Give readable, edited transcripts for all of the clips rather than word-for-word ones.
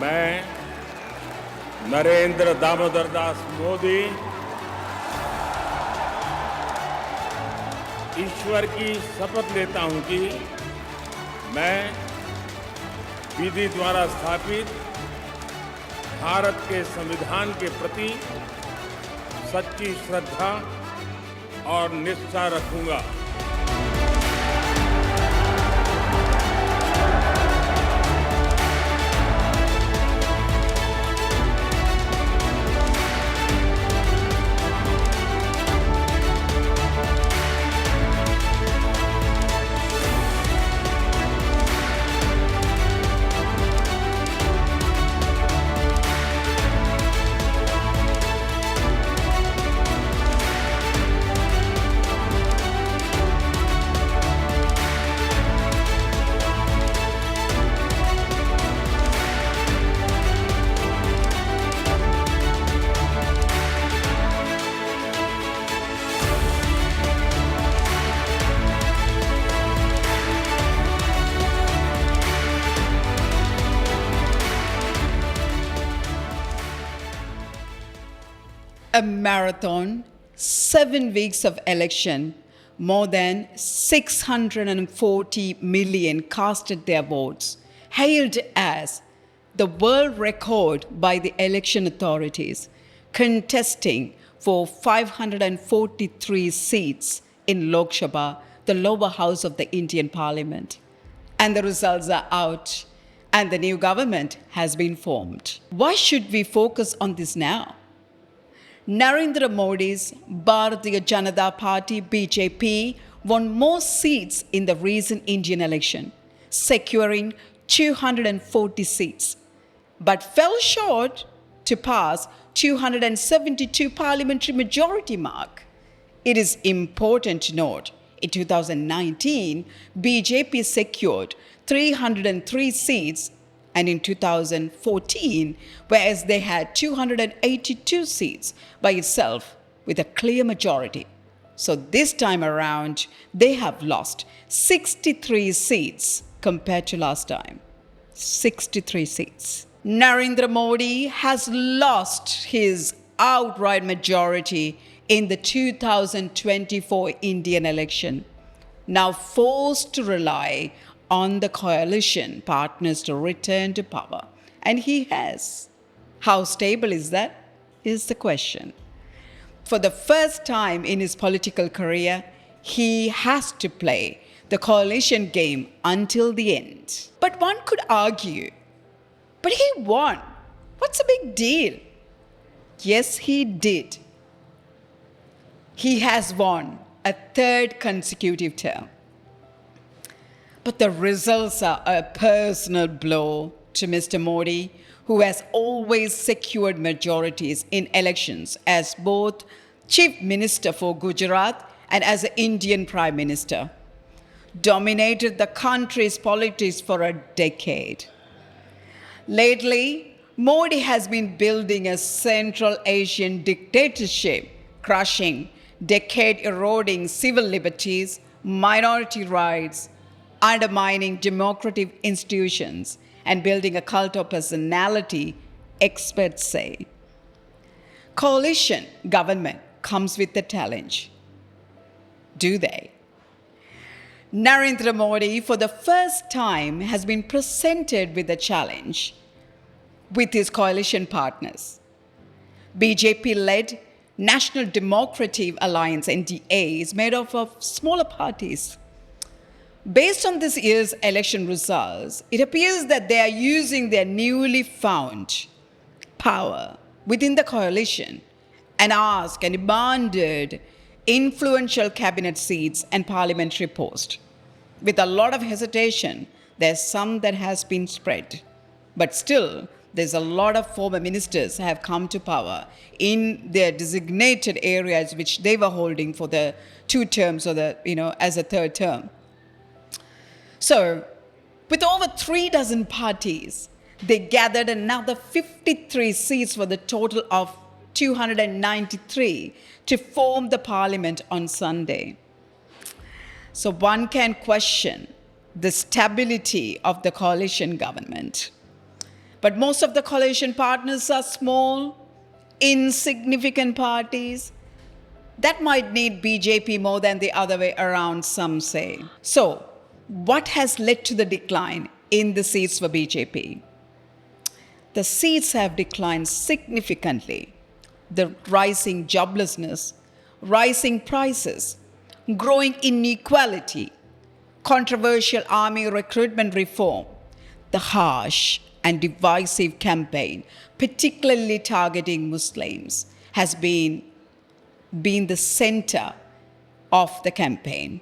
मैं नरेंद्र दामोदर दास मोदी ईश्वर की शपथ लेता हूं कि मैं विधि द्वारा स्थापित भारत के संविधान के प्रति सच्ची श्रद्धा और निष्ठा रखूंगा। A marathon, 7 weeks of election, more than 640 million casted their votes, hailed as the world record by the election authorities, contesting for 543 seats in Lok Sabha, the lower house of the Indian Parliament. And the results are out, and the new government has been formed. Why should we focus on this now? Narendra Modi's Bharatiya Janata Party BJP won more seats in the recent Indian election, securing 240 seats, but fell short to pass 272 parliamentary majority mark. It is important to note, in 2019, BJP secured 303 seats, and in 2014, whereas they had 282 seats by itself with a clear majority. So this time around, they have lost 63 seats compared to last time. 63 seats. Narendra Modi has lost his outright majority in the 2024 Indian election, now forced to rely on the coalition partners to return to power. And he has. How stable is that? Is the question. For the first time in his political career, he has to play the coalition game until the end. But one could argue, but he won. What's the big deal? Yes, he did. He has won a third consecutive term. But the results are a personal blow to Mr. Modi, who has always secured majorities in elections as both Chief Minister for Gujarat and as an Indian Prime Minister. Dominated the country's politics for a decade. Lately, Modi has been building a Central Asian dictatorship, crushing, decade-eroding civil liberties, minority rights, undermining democratic institutions, and building a cult of personality, experts say. Coalition government comes with the challenge. Do they? Narendra Modi, for the first time, has been presented with a challenge with his coalition partners. BJP-led National Democratic Alliance, NDA, is made up of smaller parties. Based on this year's election results, it appears that they are using their newly found power within the coalition and asked and demanded influential cabinet seats and parliamentary posts. With a lot of hesitation, there's some that has been spread. But still, there's a lot of former ministers have come to power in their designated areas which they were holding for the 2 terms or as a third term. So, with over 3 dozen parties, they gathered another 53 seats for the total of 293 to form the parliament on Sunday. So one can question the stability of the coalition government. But most of the coalition partners are small, insignificant parties. That might need BJP more than the other way around, some say. So, what has led to the decline in the seats for BJP? The seats have declined significantly. The rising joblessness, rising prices, growing inequality, controversial army recruitment reform, the harsh and divisive campaign, particularly targeting Muslims, has been the center of the campaign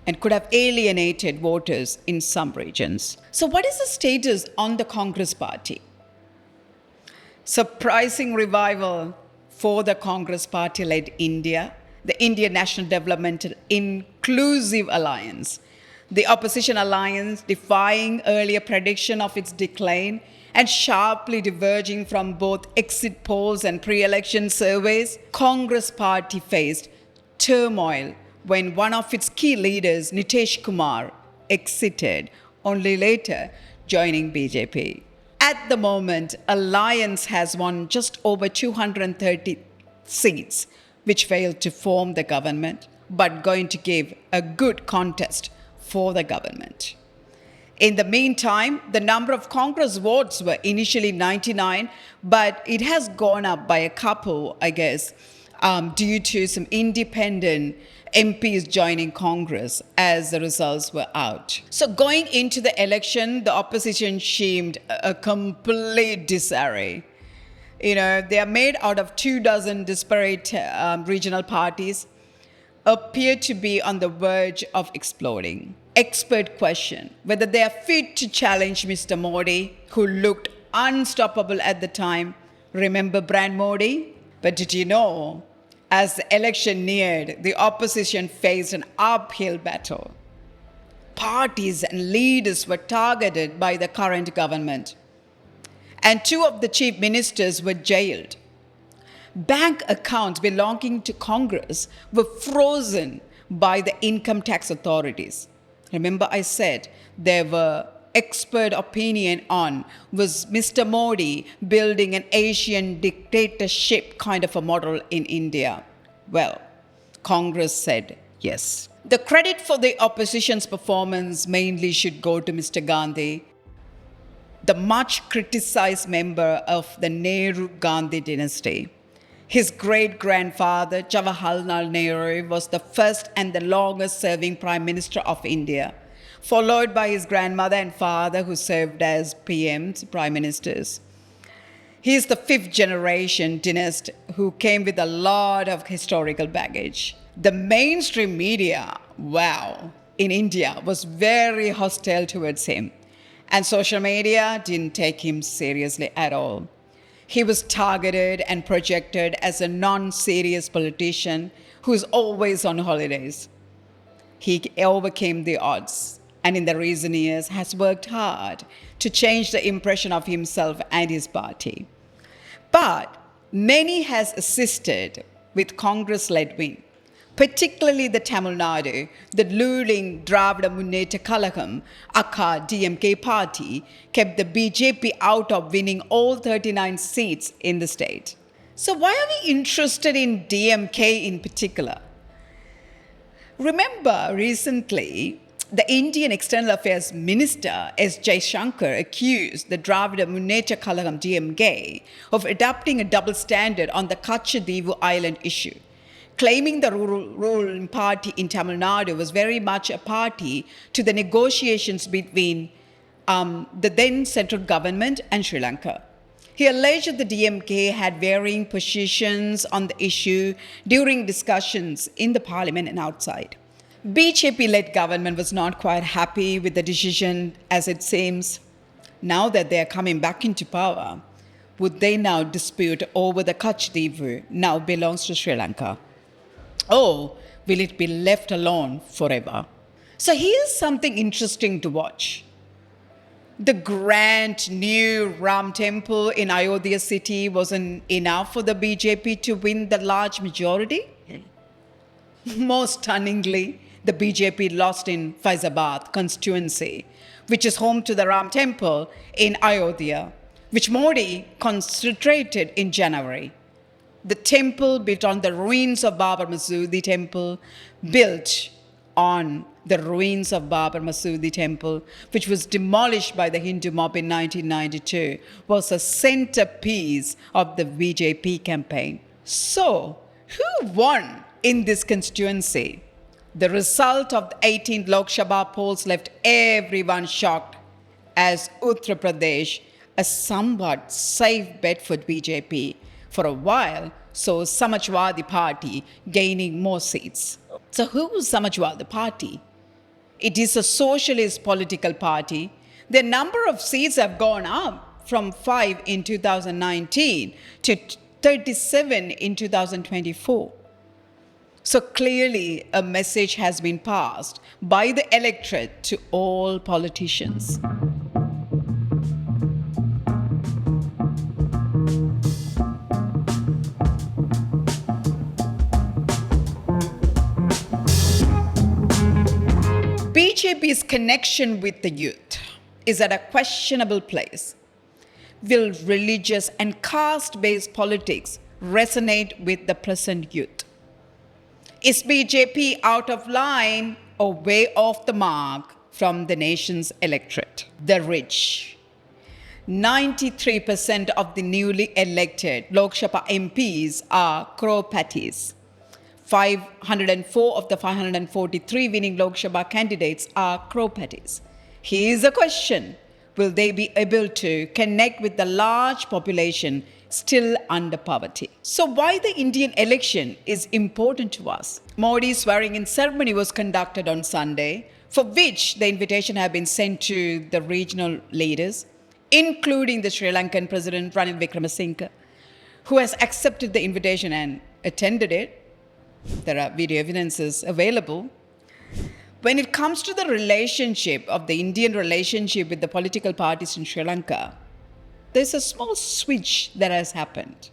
and could have alienated voters in some regions. So what is the status on the Congress party? Surprising revival for the Congress party-led India, the Indian National Developmental Inclusive Alliance, the opposition alliance defying earlier prediction of its decline and sharply diverging from both exit polls and pre-election surveys. Congress party faced turmoil when one of its key leaders, Nitish Kumar, exited, only later joining BJP. At the moment, Alliance has won just over 230 seats, which failed to form the government, but going to give a good contest for the government. In the meantime, the number of Congress votes were initially 99, but it has gone up by a couple, I guess, due to some independent MPs joining Congress as the results were out. So going into the election, the opposition seemed a complete disarray. You know, they are made out of 24 disparate regional parties, appear to be on the verge of exploding. Expert question whether they are fit to challenge Mr. Modi, who looked unstoppable at the time. Remember Brand Modi? But did you know, as the election neared, the opposition faced an uphill battle. Parties and leaders were targeted by the current government, and 2 of the chief ministers were jailed. Bank accounts belonging to Congress were frozen by the income tax authorities. Remember I said there were expert opinion on, was Mr. Modi building an Asian dictatorship kind of a model in India? Well, Congress said yes. The credit for the opposition's performance mainly should go to Mr. Gandhi, the much criticized member of the Nehru-Gandhi dynasty. His great-grandfather, Jawaharlal Nehru, was the first and the longest-serving Prime Minister of India, followed by his grandmother and father, who served as PMs, Prime Ministers. He is the 5th-generation dynast who came with a lot of historical baggage. The mainstream media, in India was very hostile towards him, and social media didn't take him seriously at all. He was targeted and projected as a non-serious politician who is always on holidays. He overcame the odds, and in the recent years has worked hard to change the impression of himself and his party. But many has assisted with Congress-led win, particularly the Tamil Nadu, the ruling Dravida Muneta Kalagam, aka DMK party, kept the BJP out of winning all 39 seats in the state. So why are we interested in DMK in particular? Remember recently, the Indian External Affairs Minister S. Jaishankar accused the Dravida Muneta Kalagam DMK of adopting a double standard on the Kachchatheevu island issue, claiming the ruling party in Tamil Nadu was very much a party to the negotiations between the then central government and Sri Lanka. He alleged that the DMK had varying positions on the issue during discussions in the parliament and outside. BJP-led government was not quite happy with the decision, as it seems. Now that they are coming back into power, would they now dispute over the Kachchatheevu now belongs to Sri Lanka? Or will it be left alone forever? So here's something interesting to watch. The grand new Ram temple in Ayodhya city wasn't enough for the BJP to win the large majority. Most stunningly, the BJP lost in Faizabad constituency, which is home to the Ram temple in Ayodhya, which Modi concentrated in January. The temple built on the ruins of Babar Masudi temple, built on the ruins of Babar Masudi temple, which was demolished by the Hindu mob in 1992, was a centerpiece of the BJP campaign. So, who won in this constituency? The result of the 18th Lok Sabha polls left everyone shocked, as Uttar Pradesh, a somewhat safe bet for BJP, for a while saw Samajwadi Party gaining more seats. So who is Samajwadi Party? It is a socialist political party. The number of seats have gone up from 5 in 2019 to 37 in 2024. So clearly a message has been passed by the electorate to all politicians. BJP's connection with the youth is at a questionable place. Will religious and caste-based politics resonate with the present youth? Is BJP out of line or way off the mark from the nation's electorate? The rich. 93% of the newly elected Lok Sabha MPs are crore-patties. 504 of the 543 winning Lok Sabha candidates are crore-patties. Here's a question. Will they be able to connect with the large population still under poverty? So why the Indian election is important to us? Modi's swearing-in ceremony was conducted on Sunday, for which the invitation had been sent to the regional leaders, including the Sri Lankan President Ranil Wickremesinghe, who has accepted the invitation and attended it. There are video evidences available. When it comes to the relationship of the Indian relationship with the political parties in Sri Lanka, there's a small switch that has happened.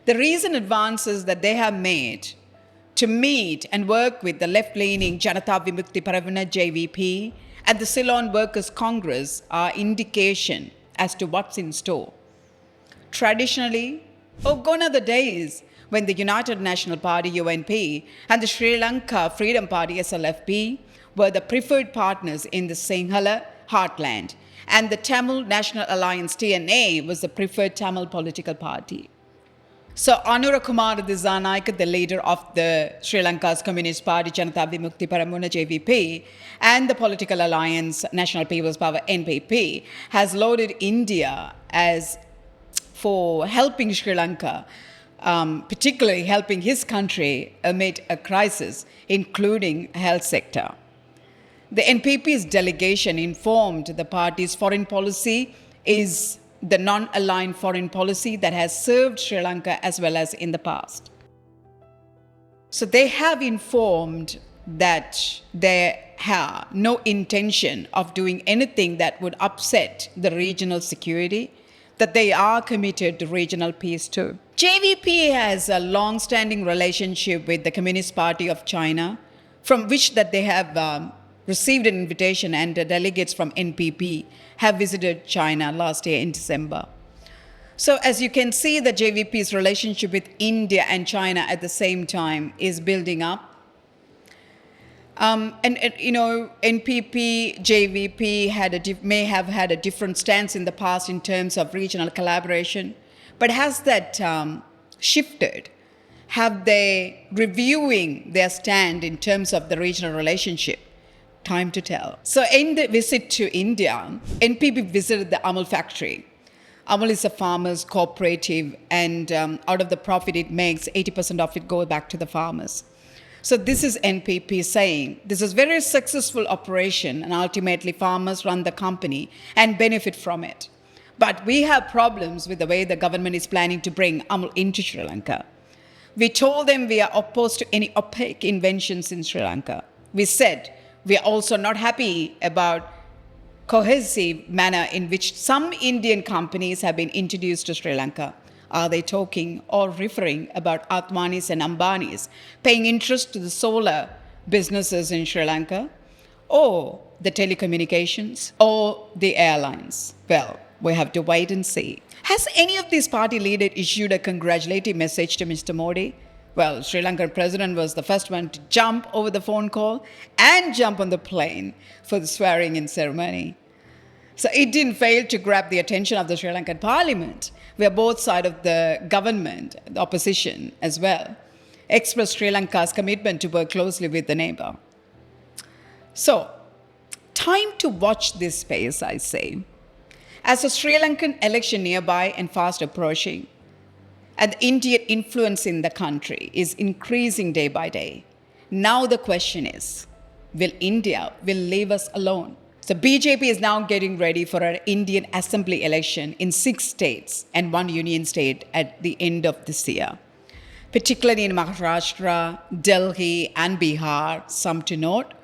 The recent advances that they have made to meet and work with the left-leaning Janata Vimukti Paravana JVP and the Ceylon Workers' Congress are indication as to what's in store. Traditionally, gone are the days when the United National Party UNP and the Sri Lanka Freedom Party SLFP were the preferred partners in the Sinhala heartland, and the Tamil National Alliance TNA was the preferred Tamil political party. So Anura Kumar Dissanayake, the leader of the Sri Lanka's Communist Party Janata Vimukti Paramuna JVP and the political alliance National People's Power NPP, has lauded India as for helping Sri Lanka, particularly helping his country amid a crisis, including health sector. The NPP's delegation informed the party's foreign policy is the non-aligned foreign policy that has served Sri Lanka as well as in the past. So they have informed that they have no intention of doing anything that would upset the regional security, that they are committed to regional peace too. JVP has a long-standing relationship with the Communist Party of China, from which that they have received an invitation, and the delegates from NPP have visited China last year in December. So as you can see, the JVP's relationship with India and China at the same time is building up. NPP, JVP may have had a different stance in the past in terms of regional collaboration, but has that shifted? Have they reviewing their stand in terms of the regional relationship? Time to tell. So in the visit to India, NPP visited the Amul factory. Amul is a farmers' cooperative, and out of the profit it makes, 80% of it goes back to the farmers. So this is NPP saying, this is very successful operation, and ultimately farmers run the company and benefit from it. But we have problems with the way the government is planning to bring Amul into Sri Lanka. We told them we are opposed to any opaque inventions in Sri Lanka. We said we are also not happy about cohesive manner in which some Indian companies have been introduced to Sri Lanka. Are they talking or referring about Advanis and Ambanis paying interest to the solar businesses in Sri Lanka, or the telecommunications, or the airlines? Well, We have to wait and see. Has any of these party leaders issued a congratulatory message to Mr. Modi? Well, Sri Lankan president was the first one to jump over the phone call and jump on the plane for the swearing-in ceremony. So it didn't fail to grab the attention of the Sri Lankan parliament, where both sides of the government, the opposition as well, expressed Sri Lanka's commitment to work closely with the neighbor. So, time to watch this space, I say. As the Sri Lankan election nearby and fast approaching, and the Indian influence in the country is increasing day by day. Now the question is, will India leave us alone? So BJP is now getting ready for an Indian assembly election in 6 states and 1 union state at the end of this year, particularly in Maharashtra, Delhi and Bihar, some to note.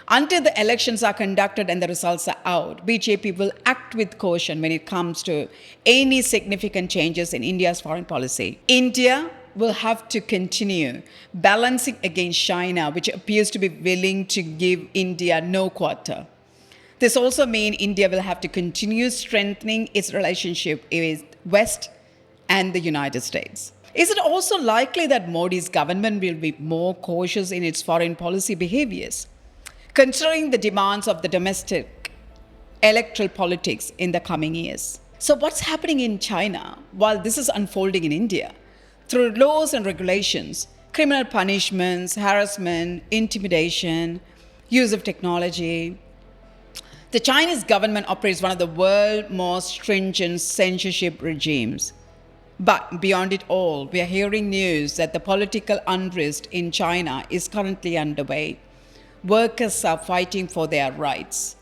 Until the elections are conducted and the results are out, BJP will act with caution when it comes to any significant changes in India's foreign policy. India will have to continue balancing against China, which appears to be willing to give India no quarter. This also means India will have to continue strengthening its relationship with West and the United States. Is it also likely that Modi's government will be more cautious in its foreign policy behaviors, considering the demands of the domestic electoral politics in the coming years? So what's happening in China while this is unfolding in India? Through laws and regulations, criminal punishments, harassment, intimidation, use of technology, the Chinese government operates one of the world's most stringent censorship regimes. But beyond it all, we are hearing news that the political unrest in China is currently underway. Workers are fighting for their rights,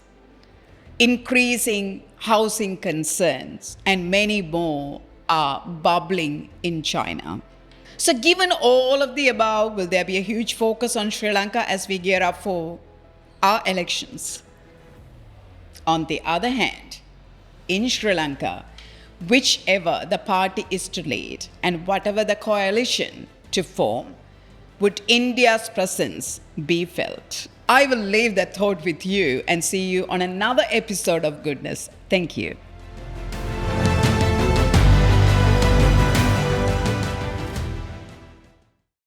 increasing housing concerns, and many more are bubbling in China. So given all of the above, will there be a huge focus on Sri Lanka as we gear up for our elections? On the other hand, in Sri Lanka, whichever the party is to lead and whatever the coalition to form, would India's presence be felt? I will leave that thought with you and see you on another episode of Goodness. Thank you.